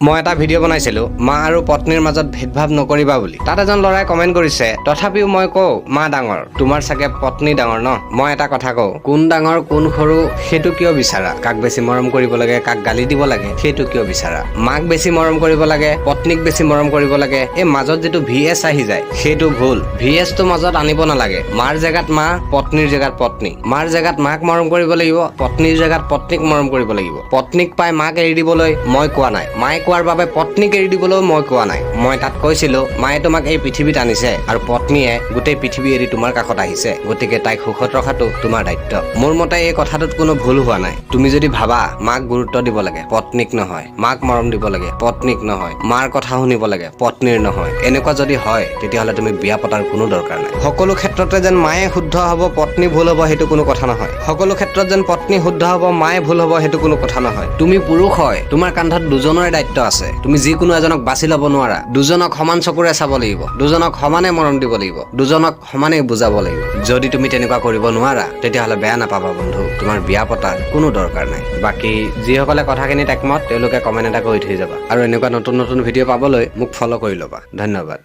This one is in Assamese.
মই এটা ভিডিঅ' বনাইছিলো মা আৰু পত্নীৰ মাজত ভেদভাৱ নকৰিবা বুলি। তাত এজন ল'ৰাই কমেণ্ট কৰিছে, তথাপিও মই কওঁ মা ডাঙৰ, তোমাৰ চাগে পত্নী ডাঙৰ ন? মই এটা কথা কওঁ, কোন ডাঙৰ কোন সৰু সেইটো কিয় বিচাৰা? কাক বেছি মৰম কৰিব লাগে, কাক গালি দিব লাগে সেইটো কিয় বিচাৰা? মাক বেছি মৰম কৰিব লাগে, পত্নীক বেছি মৰম কৰিব লাগে, এই মাজত যিটো VS আহি যায় সেইটো ভুল। VSটো মাজত আনিব নালাগে। মাৰ জেগাত মা, পত্নীৰ জেগাত পত্নী। মাৰ জেগাত মাক মৰম কৰিব লাগিব, পত্নীৰ জেগাত পত্নীক মৰম কৰিব লাগিব। পত্নীক পাই মাক এৰি দিবলৈ মই কোৱা নাই, মায়ে কোৱাৰ বাবে পত্নীক এৰি দিবলৈও মই কোৱা নাই। মই তাত কৈছিলো মায়ে তোমাক এই পৃথিৱীত আনিছে আৰু পত্নীয়ে গোটেই পৃথিৱী এৰি তোমাৰ কাষত আহিছে, গতিকে তাইক সুখত ৰখাটো তোমাৰ দায়িত্ব। মোৰ মতে এই কথাটোত কোনো ভুল হোৱা নাই। তুমি যদি ভাবা মাক গুৰুত্ব দিব লাগে, পত্নীক নহয়, মাক মৰম দিব লাগে, পত্নীক নহয়, মাৰ কথা শুনিব লাগে, পত্নীৰ নহয়, এনেকুৱা যদি হয় তেতিয়াহ'লে তুমি বিয়া পতাৰ কোনো দৰকাৰ নাই। সকলো ক্ষেত্ৰতে যেন মায়ে শুদ্ধ হ'ব পত্নী ভুল হ'ব সেইটো কোনো কথা নহয়। সকলো ক্ষেত্ৰত যেন পত্নী শুদ্ধ হ'ব মায়ে ভুল হ'ব সেইটো কোনো কথা নহয়। তুমি পুৰুষ হয়, তোমাৰ কান্ধত দুজনৰে দায়িত্ব আছে। তুমি যিকোনো এজনক বাছি ল'ব নোৱাৰা। দুজনক সমান চকুৰে চাব লাগিব, দুজনক সমানে মৰম দিব লাগিব, দুজনক সমানে বুজাব লাগিব। যদি তুমি তেনেকুৱা কৰিব নোৱাৰা তেতিয়াহ'লে বেয়া নাপাবা বন্ধু, তোমাৰ বিয়া পতাৰ কোনো দৰকাৰ নাই। বাকী যিসকলে কথাখিনিত একমত তেওঁলোকে কমেণ্ট এটা কৰি থৈ যাবা আৰু এনেকুৱা নতুন নতুন ভিডিঅ' পাবলৈ মোক ফ'ল' কৰি ল'বা। ধন্যবাদ।